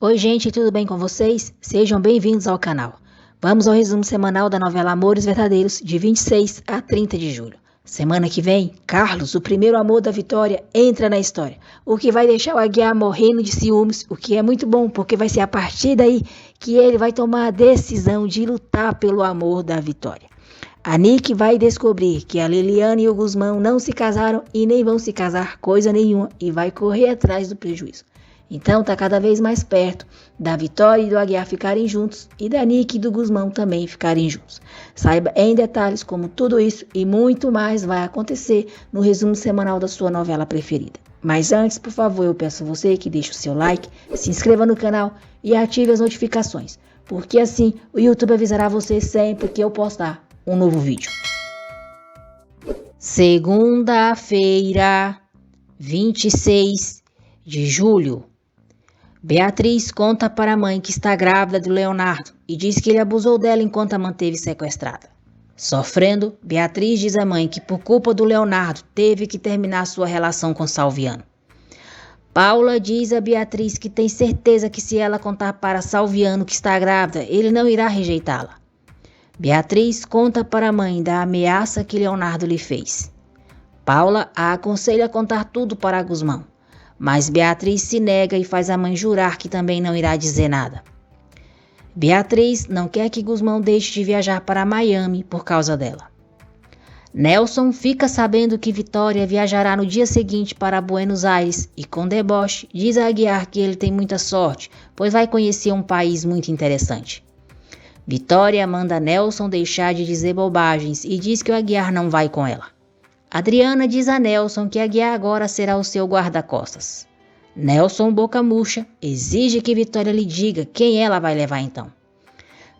Oi gente, tudo bem com vocês? Sejam bem-vindos ao canal. Vamos ao resumo semanal da novela Amores Verdadeiros, de 26 a 30 de julho. Semana que vem, Carlos, o primeiro amor da Vitória, entra na história, o que vai deixar o Aguiar morrendo de ciúmes, o que é muito bom, porque vai ser a partir daí que ele vai tomar a decisão de lutar pelo amor da Vitória. A Nick vai descobrir que a Liliana e o Gusmão não se casaram e nem vão se casar coisa nenhuma e vai correr atrás do prejuízo. Então tá cada vez mais perto da Vitória e do Aguiar ficarem juntos e da Nick e do Gusmão também ficarem juntos. Saiba em detalhes como tudo isso e muito mais vai acontecer no resumo semanal da sua novela preferida. Mas antes, por favor, eu peço a você que deixe o seu like, se inscreva no canal e ative as notificações, porque assim o YouTube avisará você sempre que eu postar um novo vídeo. Segunda-feira, 26 de julho. Beatriz conta para a mãe que está grávida do Leonardo e diz que ele abusou dela enquanto a manteve sequestrada. Sofrendo, Beatriz diz à mãe que por culpa do Leonardo teve que terminar sua relação com Salviano. Paula diz a Beatriz que tem certeza que se ela contar para Salviano que está grávida, ele não irá rejeitá-la. Beatriz conta para a mãe da ameaça que Leonardo lhe fez. Paula a aconselha a contar tudo para Gusmão. Mas Beatriz se nega e faz a mãe jurar que também não irá dizer nada. Beatriz não quer que Gusmão deixe de viajar para Miami por causa dela. Nelson fica sabendo que Vitória viajará no dia seguinte para Buenos Aires e com deboche diz a Aguiar que ele tem muita sorte, pois vai conhecer um país muito interessante. Vitória manda Nelson deixar de dizer bobagens e diz que o Aguiar não vai com ela. Adriana diz a Nelson que Aguiar agora será o seu guarda-costas. Nelson, boca murcha, exige que Vitória lhe diga quem ela vai levar então.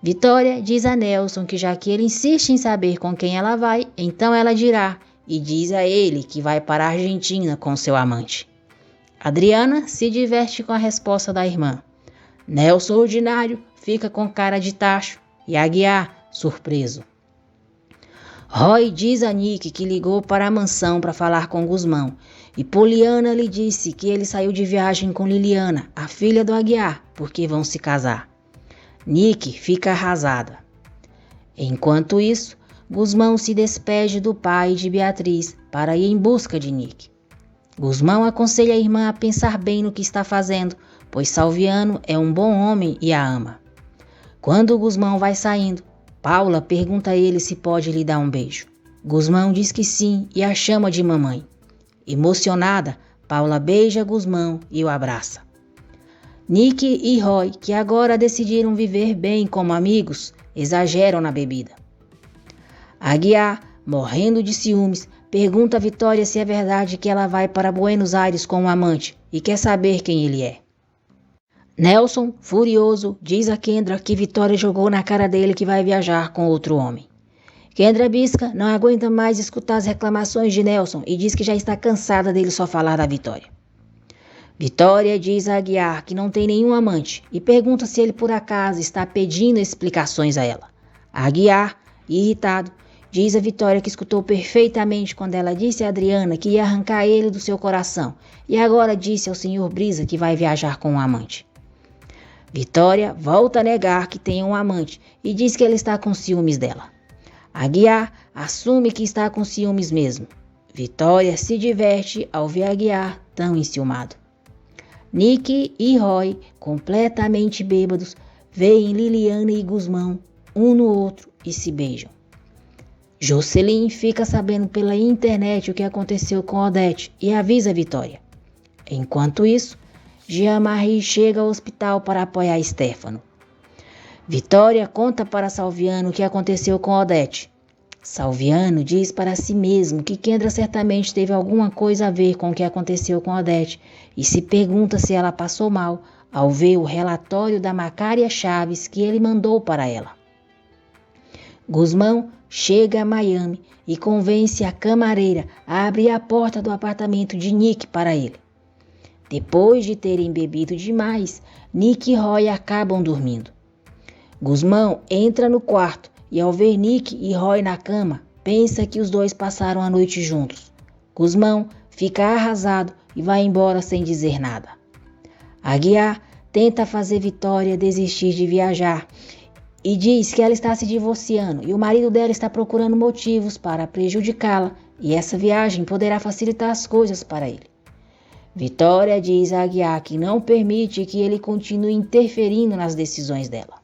Vitória diz a Nelson que já que ele insiste em saber com quem ela vai, então ela dirá e diz a ele que vai para a Argentina com seu amante. Adriana se diverte com a resposta da irmã. Nelson, ordinário, fica com cara de tacho e Aguiar, surpreso. Roy diz a Nick que ligou para a mansão para falar com Gusmão e Poliana lhe disse que ele saiu de viagem com Liliana, a filha do Aguiar, porque vão se casar. Nick fica arrasada. Enquanto isso, Gusmão se despede do pai de Beatriz para ir em busca de Nick. Gusmão aconselha a irmã a pensar bem no que está fazendo, pois Salviano é um bom homem e a ama. Quando Gusmão vai saindo, Paula pergunta a ele se pode lhe dar um beijo. Gusmão diz que sim e a chama de mamãe. Emocionada, Paula beija Gusmão e o abraça. Nick e Roy, que agora decidiram viver bem como amigos, exageram na bebida. Aguiar, morrendo de ciúmes, pergunta a Vitória se é verdade que ela vai para Buenos Aires com um amante e quer saber quem ele é. Nelson, furioso, diz a Kendra que Vitória jogou na cara dele que vai viajar com outro homem. Kendra Bisca não aguenta mais escutar as reclamações de Nelson e diz que já está cansada dele só falar da Vitória. Vitória diz a Aguiar que não tem nenhum amante e pergunta se ele por acaso está pedindo explicações a ela. Aguiar, irritado, diz a Vitória que escutou perfeitamente quando ela disse a Adriana que ia arrancar ele do seu coração e agora disse ao Sr. Brisa que vai viajar com um amante. Vitória volta a negar que tem um amante e diz que ele está com ciúmes dela. Aguiar assume que está com ciúmes mesmo. Vitória se diverte ao ver Aguiar tão enciumado. Nick e Roy, completamente bêbados, veem Liliana e Gusmão um no outro e se beijam. Jocelyn fica sabendo pela internet o que aconteceu com Odete e avisa Vitória. Enquanto isso, Jean-Marie chega ao hospital para apoiar Stefano. Vitória conta para Salviano o que aconteceu com Odete. Salviano diz para si mesmo que Kendra certamente teve alguma coisa a ver com o que aconteceu com Odete e se pergunta se ela passou mal ao ver o relatório da Macária Chaves que ele mandou para ela. Gusmão chega a Miami e convence a camareira a abrir a porta do apartamento de Nick para ele. Depois de terem bebido demais, Nick e Roy acabam dormindo. Gusmão entra no quarto e ao ver Nick e Roy na cama, pensa que os dois passaram a noite juntos. Gusmão fica arrasado e vai embora sem dizer nada. Aguiar tenta fazer Vitória desistir de viajar e diz que ela está se divorciando e o marido dela está procurando motivos para prejudicá-la e essa viagem poderá facilitar as coisas para ele. Vitória diz a Aguiar que não permite que ele continue interferindo nas decisões dela.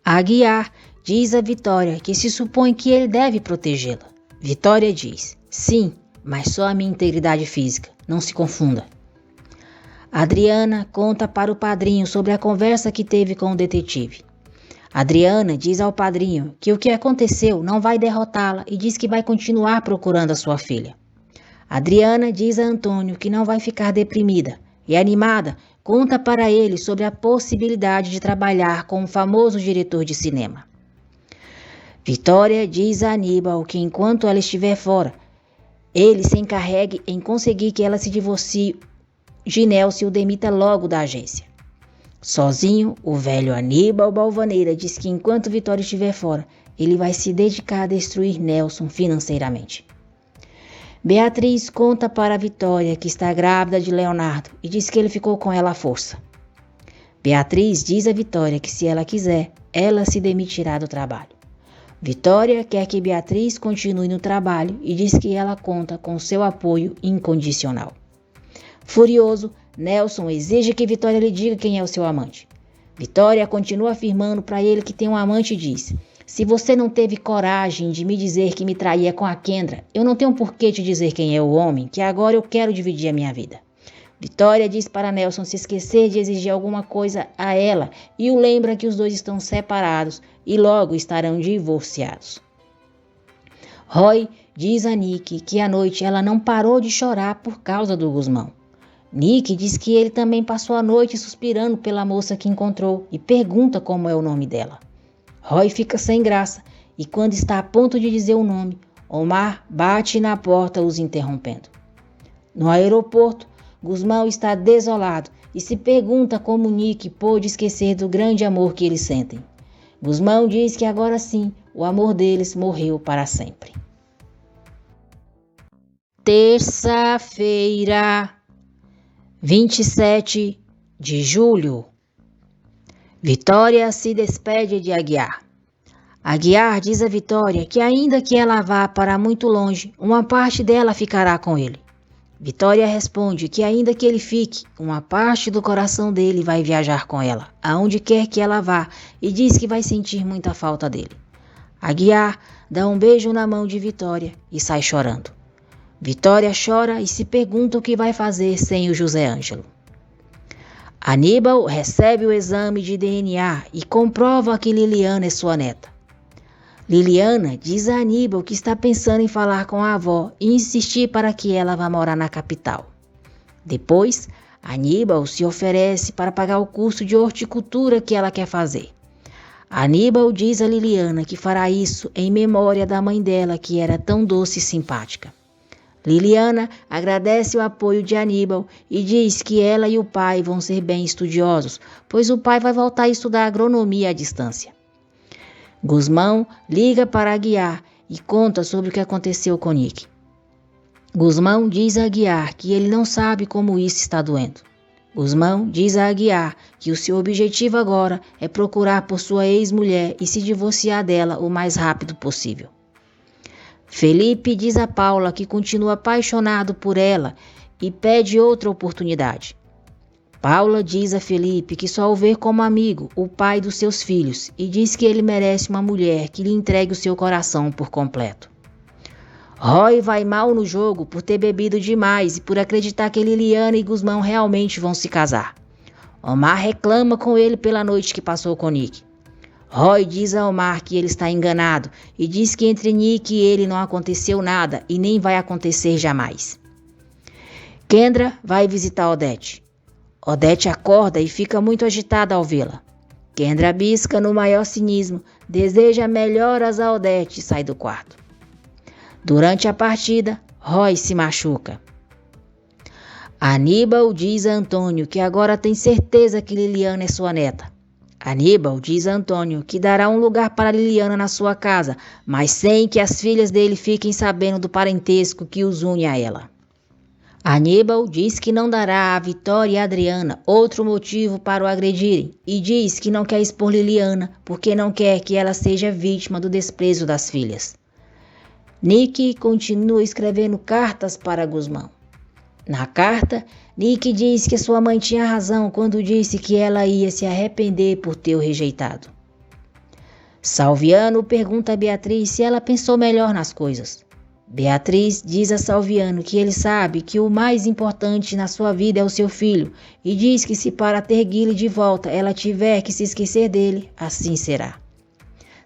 Aguiar diz a Vitória que se supõe que ele deve protegê-la. Vitória diz: sim, mas só a minha integridade física, não se confunda. Adriana conta para o padrinho sobre a conversa que teve com o detetive. Adriana diz ao padrinho que o que aconteceu não vai derrotá-la e diz que vai continuar procurando a sua filha. Adriana diz a Antônio que não vai ficar deprimida e, animada, conta para ele sobre a possibilidade de trabalhar com o famoso diretor de cinema. Vitória diz a Aníbal que enquanto ela estiver fora, ele se encarregue em conseguir que ela se divorcie de Nelson e o demita logo da agência. Sozinho, o velho Aníbal Balvaneira diz que enquanto Vitória estiver fora, ele vai se dedicar a destruir Nelson financeiramente. Beatriz conta para Vitória que está grávida de Leonardo e diz que ele ficou com ela à força. Beatriz diz a Vitória que se ela quiser, ela se demitirá do trabalho. Vitória quer que Beatriz continue no trabalho e diz que ela conta com seu apoio incondicional. Furioso, Nelson exige que Vitória lhe diga quem é o seu amante. Vitória continua afirmando para ele que tem um amante e diz: se você não teve coragem de me dizer que me traía com a Kendra, eu não tenho por que te dizer quem é o homem, que agora eu quero dividir a minha vida. Vitória diz para Nelson se esquecer de exigir alguma coisa a ela e o lembra que os dois estão separados e logo estarão divorciados. Roy diz a Nick que à noite ela não parou de chorar por causa do Guzmão. Nick diz que ele também passou a noite suspirando pela moça que encontrou e pergunta como é o nome dela. Roy fica sem graça e quando está a ponto de dizer o nome, Omar bate na porta os interrompendo. No aeroporto, Guzmão está desolado e se pergunta como Nick pôde esquecer do grande amor que eles sentem. Guzmão diz que agora sim, o amor deles morreu para sempre. Terça-feira, 27 de julho. Vitória se despede de Aguiar. Aguiar diz a Vitória que ainda que ela vá para muito longe, uma parte dela ficará com ele. Vitória responde que ainda que ele fique, uma parte do coração dele vai viajar com ela, aonde quer que ela vá, e diz que vai sentir muita falta dele. Aguiar dá um beijo na mão de Vitória e sai chorando. Vitória chora e se pergunta o que vai fazer sem o José Ângelo. Aníbal recebe o exame de DNA e comprova que Liliana é sua neta. Liliana diz a Aníbal que está pensando em falar com a avó e insistir para que ela vá morar na capital. Depois, Aníbal se oferece para pagar o curso de horticultura que ela quer fazer. Aníbal diz a Liliana que fará isso em memória da mãe dela, que era tão doce e simpática. Liliana agradece o apoio de Aníbal e diz que ela e o pai vão ser bem estudiosos, pois o pai vai voltar a estudar agronomia à distância. Guzmão liga para Aguiar e conta sobre o que aconteceu com Nick. Guzmão diz a Aguiar que ele não sabe como isso está doendo. Guzmão diz a Aguiar que o seu objetivo agora é procurar por sua ex-mulher e se divorciar dela o mais rápido possível. Felipe diz a Paula que continua apaixonado por ela e pede outra oportunidade. Paula diz a Felipe que só o vê como amigo, o pai dos seus filhos, e diz que ele merece uma mulher que lhe entregue o seu coração por completo. Roy vai mal no jogo por ter bebido demais e por acreditar que Liliana e Guzmão realmente vão se casar. Omar reclama com ele pela noite que passou com Nick. Roy diz a Omar que ele está enganado e diz que entre Nick e ele não aconteceu nada e nem vai acontecer jamais. Kendra vai visitar Odete. Odete acorda e fica muito agitada ao vê-la. Kendra bisca no maior cinismo, deseja melhoras a Odete e sai do quarto. Durante a partida, Roy se machuca. Aníbal diz a Antônio que agora tem certeza que Liliana é sua neta. Aníbal diz a Antônio que dará um lugar para Liliana na sua casa, mas sem que as filhas dele fiquem sabendo do parentesco que os une a ela. Aníbal diz que não dará a Vitória e a Adriana outro motivo para o agredirem e diz que não quer expor Liliana porque não quer que ela seja vítima do desprezo das filhas. Nick continua escrevendo cartas para Gusmão. Na carta, Nick diz que sua mãe tinha razão quando disse que ela ia se arrepender por ter o rejeitado. Salviano pergunta a Beatriz se ela pensou melhor nas coisas. Beatriz diz a Salviano que ele sabe que o mais importante na sua vida é o seu filho e diz que se para ter Guile de volta ela tiver que se esquecer dele, assim será.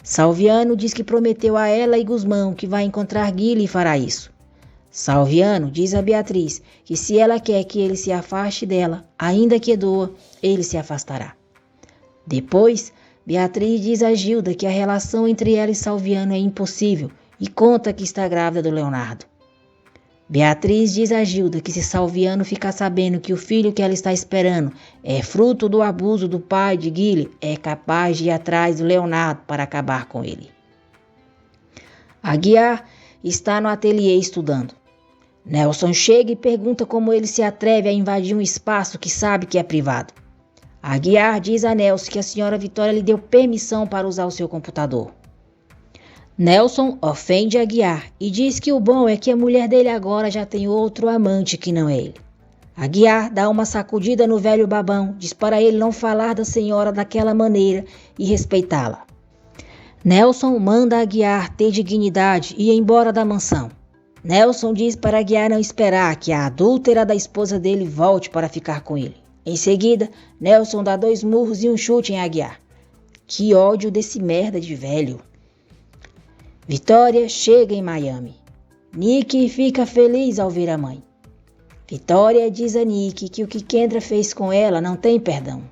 Salviano diz que prometeu a ela e Gusmão que vai encontrar Guile e fará isso. Salviano diz a Beatriz que se ela quer que ele se afaste dela, ainda que doa, ele se afastará. Depois, Beatriz diz a Gilda que a relação entre ela e Salviano é impossível e conta que está grávida do Leonardo. Beatriz diz a Gilda que se Salviano ficar sabendo que o filho que ela está esperando é fruto do abuso do pai de Guile, é capaz de ir atrás do Leonardo para acabar com ele. Aguiar está no ateliê estudando. Nelson chega e pergunta como ele se atreve a invadir um espaço que sabe que é privado. Aguiar diz a Nelson que a senhora Vitória lhe deu permissão para usar o seu computador. Nelson ofende Aguiar e diz que o bom é que a mulher dele agora já tem outro amante que não é ele. Aguiar dá uma sacudida no velho babão, diz para ele não falar da senhora daquela maneira e respeitá-la. Nelson manda Aguiar ter dignidade e ir embora da mansão. Nelson diz para Aguiar não esperar que a adúltera da esposa dele volte para ficar com ele. Em seguida, Nelson dá 2 murros e um chute em Aguiar. Que ódio desse merda de velho. Vitória chega em Miami. Nick fica feliz ao ver a mãe. Vitória diz a Nick que o que Kendra fez com ela não tem perdão.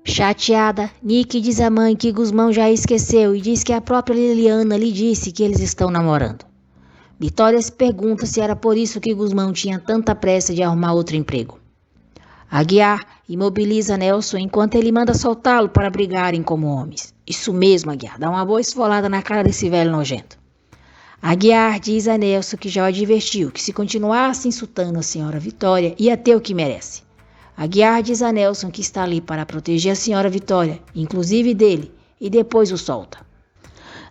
Chateada, Nick diz à mãe que Gusmão já esqueceu e diz que a própria Liliana lhe disse que eles estão namorando. Vitória se pergunta se era por isso que Gusmão tinha tanta pressa de arrumar outro emprego. Aguiar imobiliza Nelson enquanto ele manda soltá-lo para brigarem como homens. Isso mesmo, Aguiar, dá uma boa esfolada na cara desse velho nojento. Aguiar diz a Nelson que já o advertiu que se continuasse insultando a senhora Vitória ia ter o que merece. Aguiar diz a Nelson que está ali para proteger a senhora Vitória, inclusive dele, e depois o solta.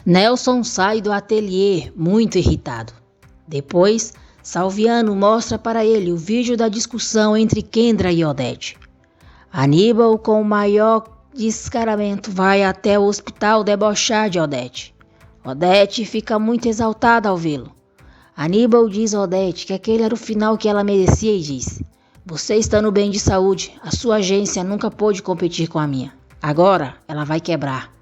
Nelson sai do ateliê muito irritado. Depois, Salviano mostra para ele o vídeo da discussão entre Kendra e Odete. Aníbal, com o maior descaramento, vai até o hospital debochar de Odete. Odete fica muito exaltada ao vê-lo. Aníbal diz a Odete que aquele era o final que ela merecia e diz: "Você está no bem de saúde, a sua agência nunca pôde competir com a minha. Agora ela vai quebrar."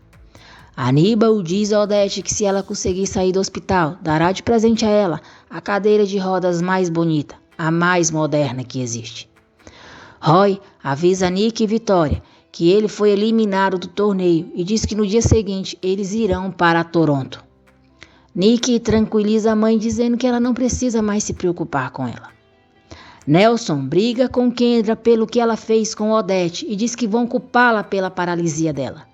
Aníbal diz a Odete que se ela conseguir sair do hospital, dará de presente a ela a cadeira de rodas mais bonita, a mais moderna que existe. Roy avisa Nick e Vitória que ele foi eliminado do torneio e diz que no dia seguinte eles irão para Toronto. Nick tranquiliza a mãe dizendo que ela não precisa mais se preocupar com ela. Nelson briga com Kendra pelo que ela fez com Odete e diz que vão culpá-la pela paralisia dela.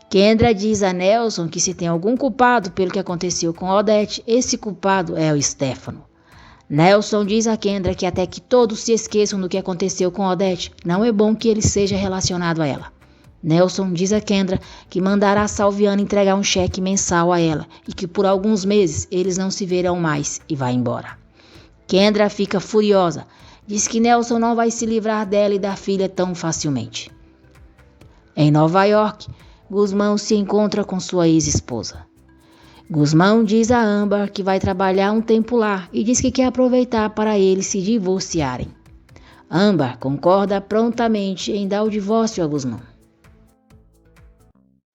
Kendra diz a Nelson que se tem algum culpado pelo que aconteceu com Odete, esse culpado é o Stefano. Nelson diz a Kendra que até que todos se esqueçam do que aconteceu com Odete, não é bom que ele seja relacionado a ela. Nelson diz a Kendra que mandará Salviano entregar um cheque mensal a ela e que por alguns meses eles não se verão mais e vai embora. Kendra fica furiosa, diz que Nelson não vai se livrar dela e da filha tão facilmente. Em Nova York, Gusmão se encontra com sua ex-esposa. Gusmão diz a Amber que vai trabalhar um tempo lá e diz que quer aproveitar para eles se divorciarem. Amber concorda prontamente em dar o divórcio a Gusmão.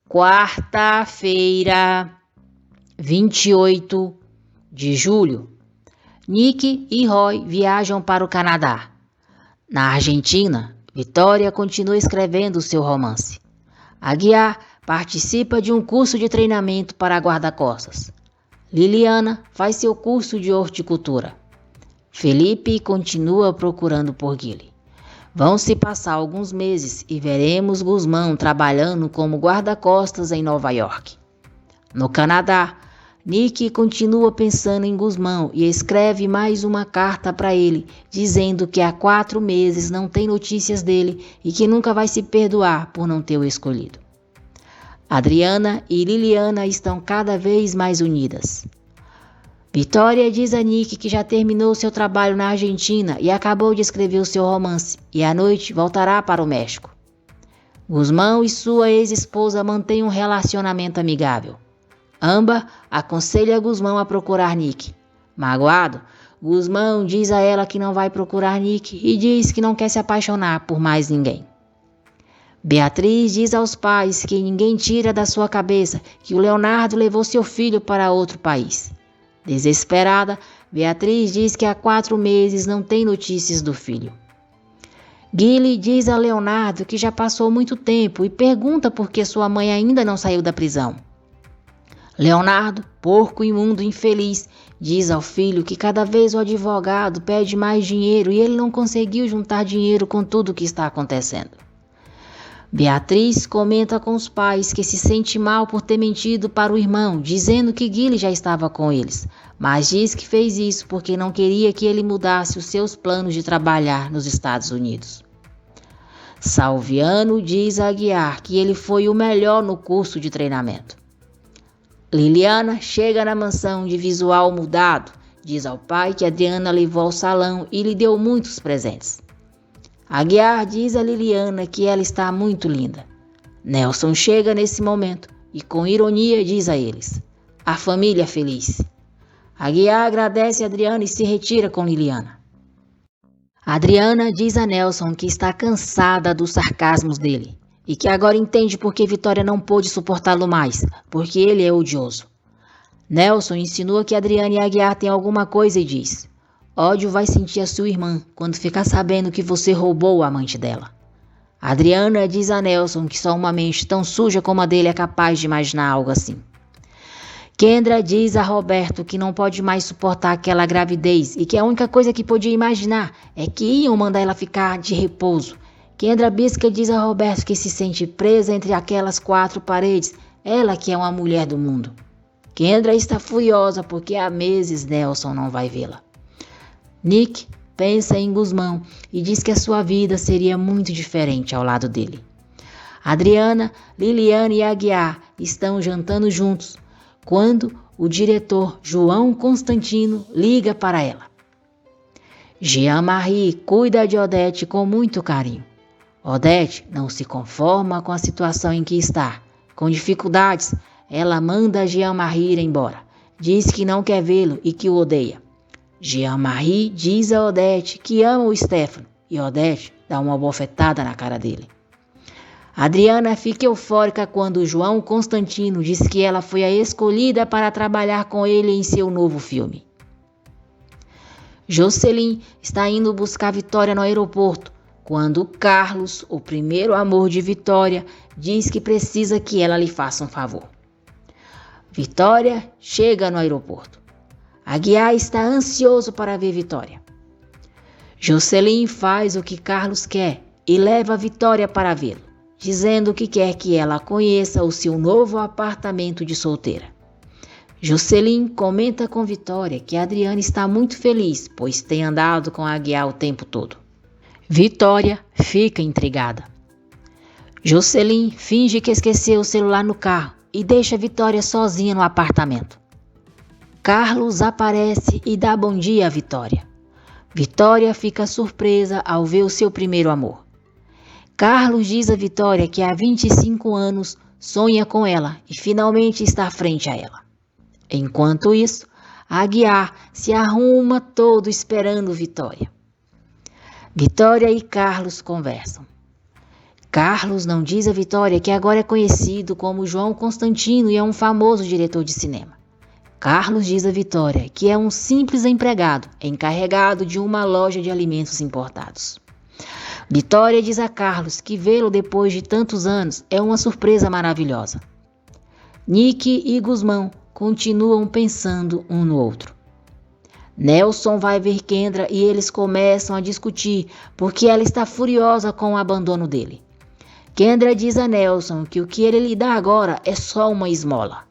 Quarta-feira, 28 de julho. Nick e Roy viajam para o Canadá. Na Argentina, Vitória continua escrevendo seu romance. Aguiar participa de um curso de treinamento para guarda-costas. Liliana faz seu curso de horticultura. Felipe continua procurando por Guile. Vão se passar alguns meses e veremos Gusmão trabalhando como guarda-costas em Nova York. No Canadá, Nick continua pensando em Guzmão e escreve mais uma carta para ele, dizendo que há 4 meses não tem notícias dele e que nunca vai se perdoar por não ter o escolhido. Adriana e Liliana estão cada vez mais unidas. Vitória diz a Nick que já terminou seu trabalho na Argentina e acabou de escrever o seu romance e à noite voltará para o México. Guzmão e sua ex-esposa mantêm um relacionamento amigável. Amba aconselha Guzmão a procurar Nick. Magoado, Guzmão diz a ela que não vai procurar Nick e diz que não quer se apaixonar por mais ninguém. Beatriz diz aos pais que ninguém tira da sua cabeça que o Leonardo levou seu filho para outro país. Desesperada, Beatriz diz que há 4 meses não tem notícias do filho. Guile diz a Leonardo que já passou muito tempo e pergunta por que sua mãe ainda não saiu da prisão. Leonardo, porco imundo infeliz, diz ao filho que cada vez o advogado pede mais dinheiro e ele não conseguiu juntar dinheiro com tudo o que está acontecendo. Beatriz comenta com os pais que se sente mal por ter mentido para o irmão, dizendo que Guile já estava com eles, mas diz que fez isso porque não queria que ele mudasse os seus planos de trabalhar nos Estados Unidos. Salviano diz a Aguiar que ele foi o melhor no curso de treinamento. Liliana chega na mansão de visual mudado, diz ao pai que Adriana levou ao salão e lhe deu muitos presentes. Aguiar diz a Liliana que ela está muito linda. Nelson chega nesse momento e com ironia diz a eles: a família feliz. Aguiar agradece a Adriana e se retira com Liliana. Adriana diz a Nelson que está cansada dos sarcasmos dele e que agora entende por que Vitória não pôde suportá-lo mais, porque ele é odioso. Nelson insinua que Adriana e Aguiar têm alguma coisa e diz: ódio vai sentir a sua irmã quando ficar sabendo que você roubou o amante dela. Adriana diz a Nelson que só uma mente tão suja como a dele é capaz de imaginar algo assim. Kendra diz a Roberto que não pode mais suportar aquela gravidez e que a única coisa que podia imaginar é que iam mandar ela ficar de repouso. Kendra Bisca diz a Roberto que se sente presa entre aquelas 4 paredes, ela que é uma mulher do mundo. Kendra está furiosa porque há meses Nelson não vai vê-la. Nick pensa em Guzmão e diz que a sua vida seria muito diferente ao lado dele. Adriana, Liliana e Aguiar estão jantando juntos quando o diretor João Constantino liga para ela. Jean-Marie cuida de Odete com muito carinho. Odete não se conforma com a situação em que está. Com dificuldades, ela manda Jean-Marie ir embora. Diz que não quer vê-lo e que o odeia. Jean-Marie diz a Odete que ama o Stefano e Odete dá uma bofetada na cara dele. Adriana fica eufórica quando João Constantino diz que ela foi a escolhida para trabalhar com ele em seu novo filme. Jocelyn está indo buscar Vitória no aeroporto quando Carlos, o primeiro amor de Vitória, diz que precisa que ela lhe faça um favor. Vitória chega no aeroporto. Aguiar está ansioso para ver Vitória. Jocelyn faz o que Carlos quer e leva Vitória para vê-lo, dizendo que quer que ela conheça o seu novo apartamento de solteira. Jocelyn comenta com Vitória que Adriana está muito feliz, pois tem andado com Aguiar o tempo todo. Vitória fica intrigada. Jocelyn finge que esqueceu o celular no carro e deixa Vitória sozinha no apartamento. Carlos aparece e dá bom dia a Vitória. Vitória fica surpresa ao ver o seu primeiro amor. Carlos diz a Vitória que há 25 anos sonha com ela e finalmente está frente a ela. Enquanto isso, Aguiar se arruma todo esperando Vitória. Vitória e Carlos conversam. Carlos não diz a Vitória que agora é conhecido como João Constantino e é um famoso diretor de cinema. Carlos diz a Vitória que é um simples empregado encarregado de uma loja de alimentos importados. Vitória diz a Carlos que vê-lo depois de tantos anos é uma surpresa maravilhosa. Nick e Guzmão continuam pensando um no outro. Nelson vai ver Kendra e eles começam a discutir porque ela está furiosa com o abandono dele. Kendra diz a Nelson que o que ele lhe dá agora é só uma esmola.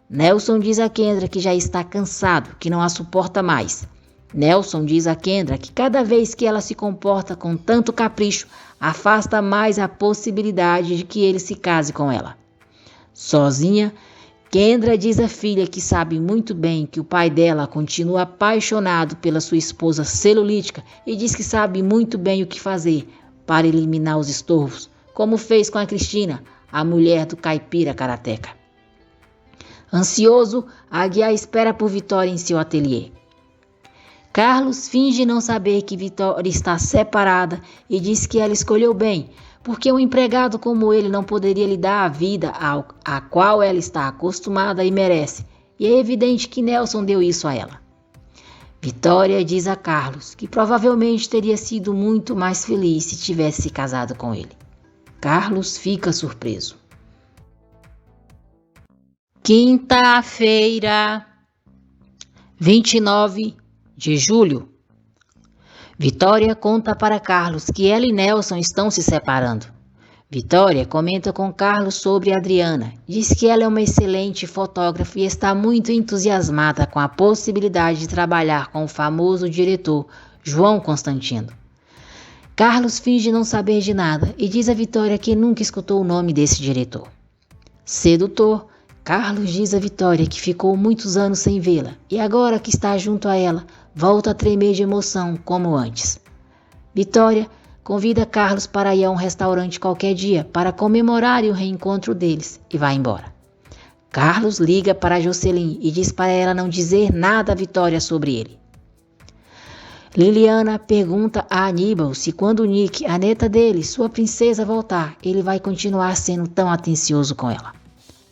Nelson diz a Kendra que já está cansado, que não a suporta mais. Nelson diz a Kendra que cada vez que ela se comporta com tanto capricho, afasta mais a possibilidade de que ele se case com ela. Sozinha, Kendra diz à filha que sabe muito bem que o pai dela continua apaixonado pela sua esposa celulítica e diz que sabe muito bem o que fazer para eliminar os estorvos, como fez com a Cristina, a mulher do caipira karateca. Ansioso, Aguiar espera por Vitória em seu ateliê. Carlos finge não saber que Vitória está separada e diz que ela escolheu bem, porque um empregado como ele não poderia lhe dar a vida a qual ela está acostumada e merece, e é evidente que Nelson deu isso a ela. Vitória diz a Carlos que provavelmente teria sido muito mais feliz se tivesse se casado com ele. Carlos fica surpreso. Quinta-feira, 29 de julho. Vitória conta para Carlos que ela e Nelson estão se separando. Vitória comenta com Carlos sobre Adriana. Diz que ela é uma excelente fotógrafa e está muito entusiasmada com a possibilidade de trabalhar com o famoso diretor João Constantino. Carlos finge não saber de nada e diz a Vitória que nunca escutou o nome desse diretor. Sedutor, Carlos diz a Vitória que ficou muitos anos sem vê-la e agora que está junto a ela, volta a tremer de emoção como antes. Vitória convida Carlos para ir a um restaurante qualquer dia para comemorar o reencontro deles e vai embora. Carlos liga para Jocelyn e diz para ela não dizer nada a Vitória sobre ele. Liliana pergunta a Aníbal se quando Nick, a neta dele, sua princesa, voltar, ele vai continuar sendo tão atencioso com ela.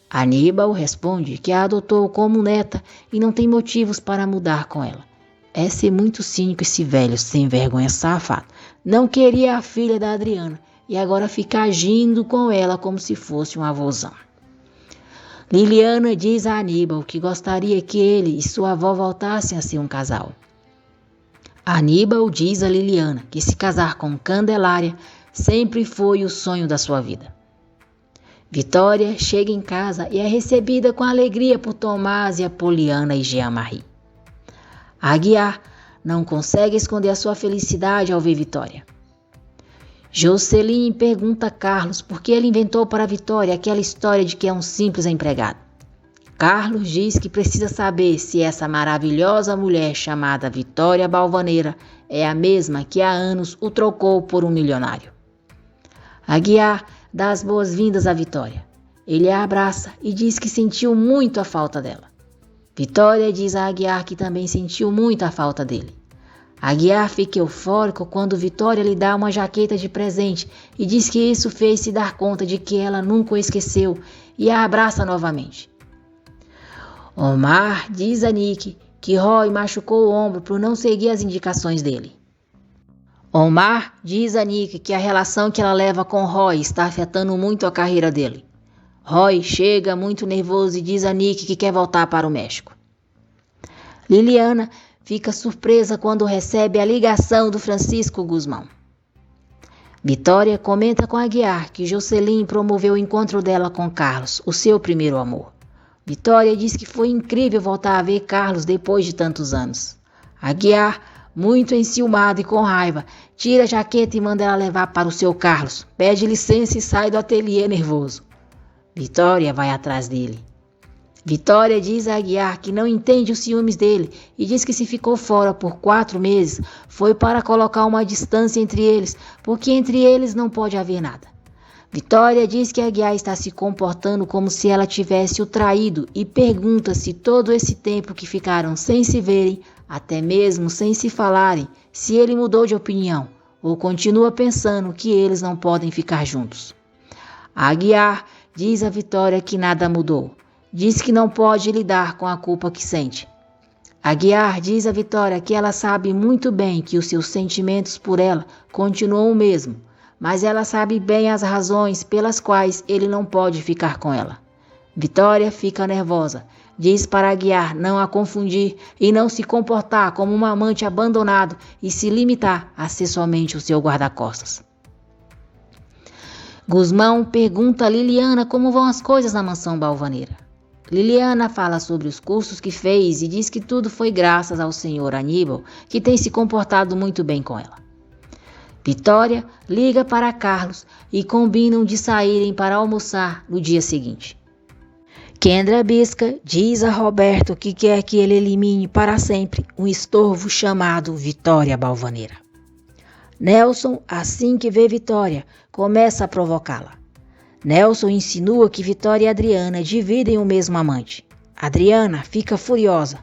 Aníbal responde que a adotou como neta e não tem motivos para mudar com ela. É ser muito cínico esse velho sem vergonha safado. Não queria a filha da Adriana e agora fica agindo com ela como se fosse um avôzão. Liliana diz a Aníbal que gostaria que ele e sua avó voltassem a ser um casal. Aníbal diz a Liliana que se casar com Candelária sempre foi o sonho da sua vida. Vitória chega em casa e é recebida com alegria por Tomás e Apoliana e Jean-Marie. Aguiar não consegue esconder a sua felicidade ao ver Vitória. Jocelyn pergunta a Carlos por que ele inventou para Vitória aquela história de que é um simples empregado. Carlos diz que precisa saber se essa maravilhosa mulher chamada Vitória Balvaneira é a mesma que há anos o trocou por um milionário. Aguiar dá as boas-vindas à Vitória. Ele a abraça e diz que sentiu muito a falta dela. Vitória diz a Aguiar que também sentiu muito a falta dele. Aguiar fica eufórico quando Vitória lhe dá uma jaqueta de presente e diz que isso fez se dar conta de que ela nunca o esqueceu e a abraça novamente. Omar diz a Nick que Roy machucou o ombro por não seguir as indicações dele. Omar diz a Nick que a relação que ela leva com Roy está afetando muito a carreira dele. Roy chega muito nervoso e diz a Nick que quer voltar para o México. Liliana fica surpresa quando recebe a ligação do Francisco Guzmão. Vitória comenta com Aguiar que Jocelyn promoveu o encontro dela com Carlos, o seu primeiro amor. Vitória diz que foi incrível voltar a ver Carlos depois de tantos anos. Aguiar, muito enciumado e com raiva, tira a jaqueta e manda ela levar para o seu Carlos. Pede licença e sai do ateliê nervoso. Vitória vai atrás dele. Vitória diz a Aguiar que não entende os ciúmes dele e diz que se ficou fora por 4 meses foi para colocar uma distância entre eles, porque entre eles não pode haver nada. Vitória diz que Aguiar está se comportando como se ela tivesse o traído e pergunta se todo esse tempo que ficaram sem se verem, até mesmo sem se falarem, se ele mudou de opinião ou continua pensando que eles não podem ficar juntos. Aguiar diz a Vitória que nada mudou. Diz que não pode lidar com a culpa que sente. Aguiar diz a Vitória que ela sabe muito bem que os seus sentimentos por ela continuam o mesmo, mas ela sabe bem as razões pelas quais ele não pode ficar com ela. Vitória fica nervosa, diz para Aguiar não a confundir e não se comportar como um amante abandonado e se limitar a ser somente o seu guarda-costas. Guzmão pergunta a Liliana como vão as coisas na mansão Balvaneira. Liliana fala sobre os cursos que fez e diz que tudo foi graças ao senhor Aníbal, que tem se comportado muito bem com ela. Vitória liga para Carlos e combinam de saírem para almoçar no dia seguinte. Kendra Bisca diz a Roberto que quer que ele elimine para sempre um estorvo chamado Vitória Balvaneira. Nelson, assim que vê Vitória, começa a provocá-la. Nelson insinua que Vitória e Adriana dividem o mesmo amante. Adriana fica furiosa.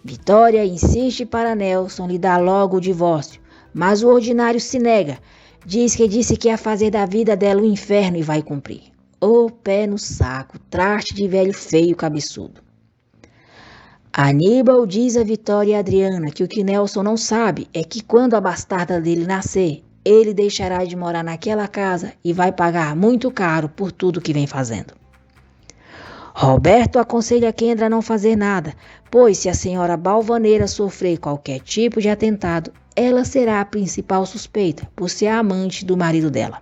Vitória insiste para Nelson lhe dar logo o divórcio, mas o ordinário se nega. Diz que ia fazer da vida dela um inferno e vai cumprir. Ô pé no saco, traste de velho feio cabeçudo. Aníbal diz a Vitória e a Adriana que o que Nelson não sabe é que quando a bastarda dele nascer, ele deixará de morar naquela casa e vai pagar muito caro por tudo que vem fazendo. Roberto aconselha Kendra a não fazer nada, pois se a senhora Balvaneira sofrer qualquer tipo de atentado, ela será a principal suspeita por ser a amante do marido dela.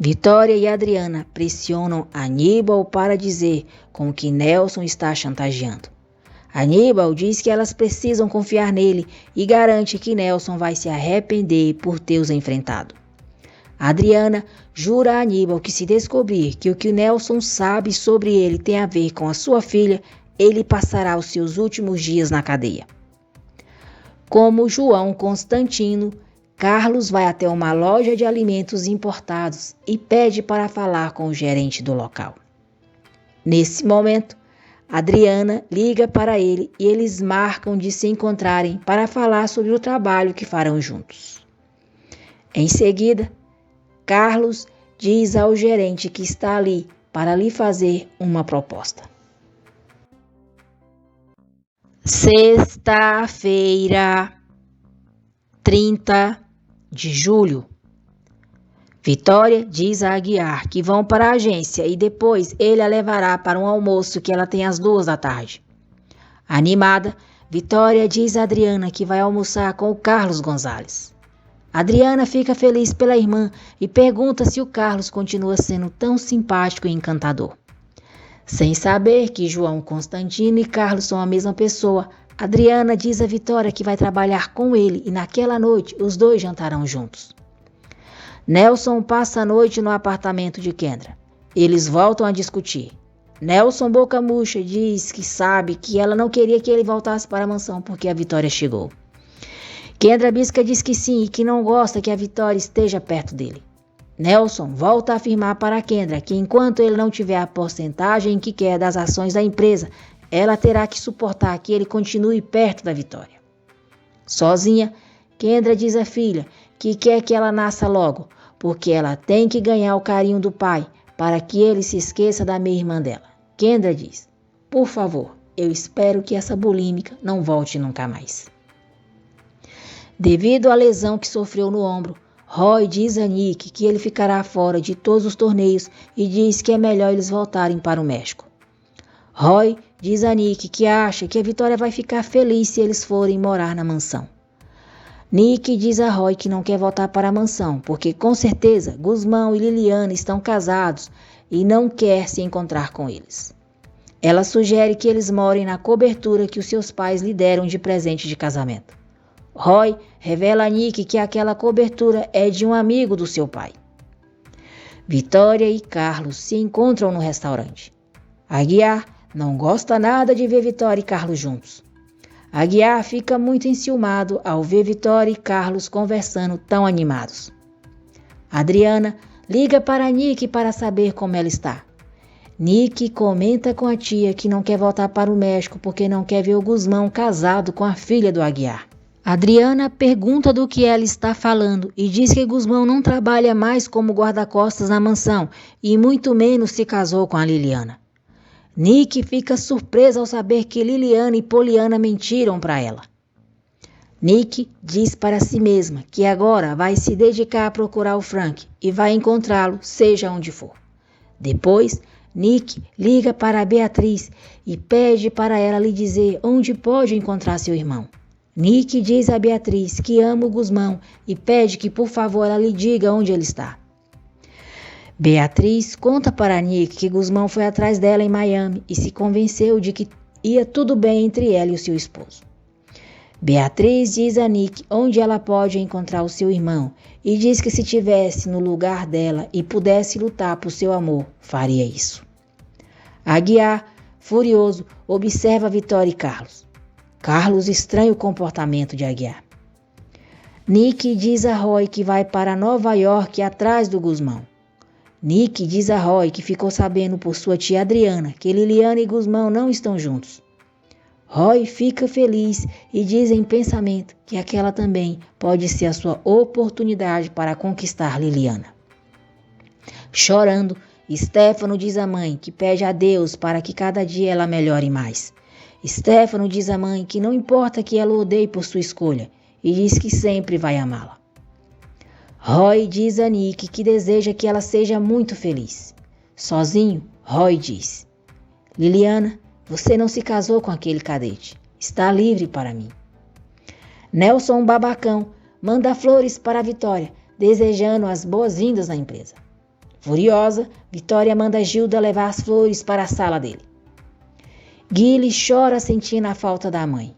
Vitória e Adriana pressionam Aníbal para dizer com que Nelson está chantageando. Aníbal diz que elas precisam confiar nele e garante que Nelson vai se arrepender por ter os enfrentado. Adriana jura a Aníbal que se descobrir que o que Nelson sabe sobre ele tem a ver com a sua filha, ele passará os seus últimos dias na cadeia. Como João Constantino, Carlos vai até uma loja de alimentos importados e pede para falar com o gerente do local. Nesse momento, Adriana liga para ele e eles marcam de se encontrarem para falar sobre o trabalho que farão juntos. Em seguida, Carlos diz ao gerente que está ali para lhe fazer uma proposta. Sexta-feira, 30 de julho. Vitória diz a Aguiar que vão para a agência e depois ele a levará para um almoço que ela tem às 14h. Animada, Vitória diz a Adriana que vai almoçar com o Carlos Gonzalez. Adriana fica feliz pela irmã e pergunta se o Carlos continua sendo tão simpático e encantador. Sem saber que João Constantino e Carlos são a mesma pessoa, Adriana diz a Vitória que vai trabalhar com ele e naquela noite os dois jantarão juntos. Nelson passa a noite no apartamento de Kendra. Eles voltam a discutir. Nelson boca murcha diz que sabe que ela não queria que ele voltasse para a mansão porque a Vitória chegou. Kendra Bisca diz que sim e que não gosta que a Vitória esteja perto dele. Nelson volta a afirmar para Kendra que enquanto ele não tiver a porcentagem que quer das ações da empresa, ela terá que suportar que ele continue perto da Vitória. Sozinha, Kendra diz à filha que quer que ela nasça logo, porque ela tem que ganhar o carinho do pai para que ele se esqueça da minha irmã dela. Kendra diz: por favor, eu espero que essa bulímica não volte nunca mais. Devido à lesão que sofreu no ombro, Roy diz a Nick que ele ficará fora de todos os torneios e diz que é melhor eles voltarem para o México. Roy diz a Nick que acha que a Vitória vai ficar feliz se eles forem morar na mansão. Nick diz a Roy que não quer voltar para a mansão, porque com certeza Guzmão e Liliana estão casados e não quer se encontrar com eles. Ela sugere que eles morem na cobertura que os seus pais lhe deram de presente de casamento. Roy revela a Nick que aquela cobertura é de um amigo do seu pai. Vitória e Carlos se encontram no restaurante. Aguiar não gosta nada de ver Vitória e Carlos juntos. Aguiar fica muito enciumado ao ver Vitória e Carlos conversando tão animados. Adriana liga para Nick para saber como ela está. Nick comenta com a tia que não quer voltar para o México porque não quer ver o Guzmão casado com a filha do Aguiar. Adriana pergunta do que ela está falando e diz que Guzmão não trabalha mais como guarda-costas na mansão e muito menos se casou com a Liliana. Nick fica surpresa ao saber que Liliana e Poliana mentiram para ela. Nick diz para si mesma que agora vai se dedicar a procurar o Frank e vai encontrá-lo, seja onde for. Depois, Nick liga para a Beatriz e pede para ela lhe dizer onde pode encontrar seu irmão. Nick diz a Beatriz que ama o Guzmão e pede que por favor ela lhe diga onde ele está. Beatriz conta para Nick que Guzmão foi atrás dela em Miami e se convenceu de que ia tudo bem entre ela e o seu esposo. Beatriz diz a Nick onde ela pode encontrar o seu irmão e diz que se estivesse no lugar dela e pudesse lutar por seu amor, faria isso. Aguiar, furioso, observa Vitória e Carlos. Carlos estranha o comportamento de Aguiar. Nick diz a Roy que vai para Nova York atrás do Guzmão. Nick diz a Roy que ficou sabendo por sua tia Adriana que Liliana e Guzmão não estão juntos. Roy fica feliz e diz em pensamento que aquela também pode ser a sua oportunidade para conquistar Liliana. Chorando, Stefano diz à mãe que pede a Deus para que cada dia ela melhore mais. Stefano diz à mãe que não importa que ela o odeie por sua escolha e diz que sempre vai amá-la. Roy diz a Nick que deseja que ela seja muito feliz. Sozinho, Roy diz: Liliana, você não se casou com aquele cadete. Está livre para mim. Nelson Babacão manda flores para a Vitória, desejando as boas-vindas na empresa. Furiosa, Vitória manda Gilda levar as flores para a sala dele. Guile chora sentindo a falta da mãe.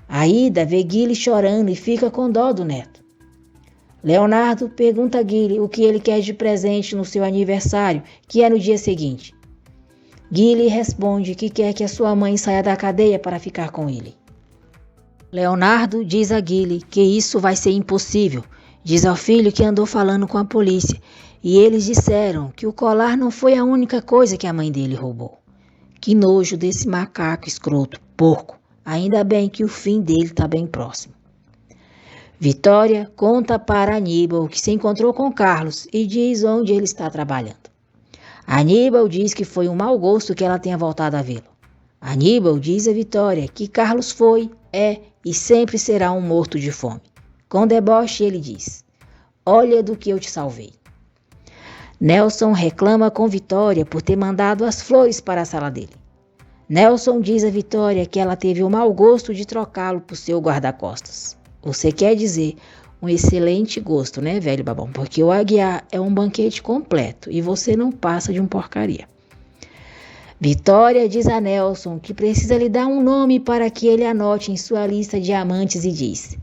Aida vê Guile chorando e fica com dó do neto. Leonardo pergunta a Guile o que ele quer de presente no seu aniversário, que é no dia seguinte. Guile responde que quer que a sua mãe saia da cadeia para ficar com ele. Leonardo diz a Guile que isso vai ser impossível. Diz ao filho que andou falando com a polícia e eles disseram que o colar não foi a única coisa que a mãe dele roubou. Que nojo desse macaco escroto, porco. Ainda bem que o fim dele está bem próximo. Vitória conta para Aníbal que se encontrou com Carlos e diz onde ele está trabalhando. Aníbal diz que foi um mau gosto que ela tenha voltado a vê-lo. Aníbal diz a Vitória que Carlos foi, é e sempre será um morto de fome. Com deboche ele diz: olha do que eu te salvei. Nelson reclama com Vitória por ter mandado as flores para a sala dele. Nelson diz a Vitória que ela teve o mau gosto de trocá-lo por seu guarda-costas. Você quer dizer um excelente gosto, né, velho babão? Porque o Aguiar é um banquete completo e você não passa de um porcaria. Vitória diz a Nelson que precisa lhe dar um nome para que ele anote em sua lista de amantes e diz: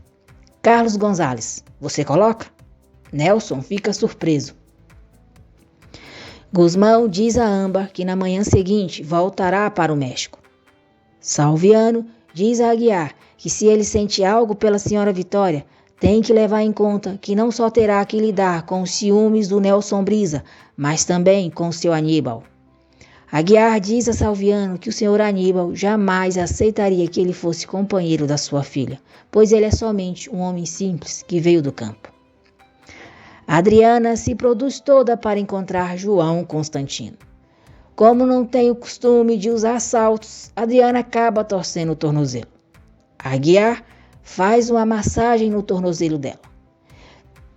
Carlos Gonzalez, você coloca? Nelson fica surpreso. Guzmão diz a Âmbar que na manhã seguinte voltará para o México. Salviano diz a Aguiar que se ele sente algo pela senhora Vitória, tem que levar em conta que não só terá que lidar com os ciúmes do Nelson Brisa, mas também com o seu Aníbal. Aguiar diz a Salviano que o senhor Aníbal jamais aceitaria que ele fosse companheiro da sua filha, pois ele é somente um homem simples que veio do campo. Adriana se produz toda para encontrar João Constantino. Como não tem o costume de usar saltos, Adriana acaba torcendo o tornozelo. Aguiar faz uma massagem no tornozelo dela.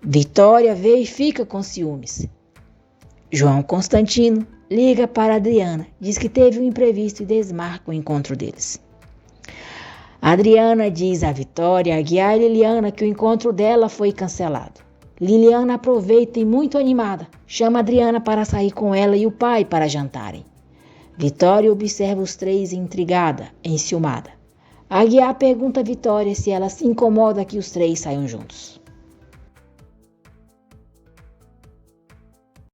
Vitória vê e fica com ciúmes. João Constantino liga para Adriana, diz que teve um imprevisto e desmarca o encontro deles. Adriana diz a Vitória, Aguiar e Liliana que o encontro dela foi cancelado. Liliana aproveita e muito animada, chama Adriana para sair com ela e o pai para jantarem. Vitória observa os três intrigada, enciumada. Aguiar pergunta a Vitória se ela se incomoda que os três saiam juntos.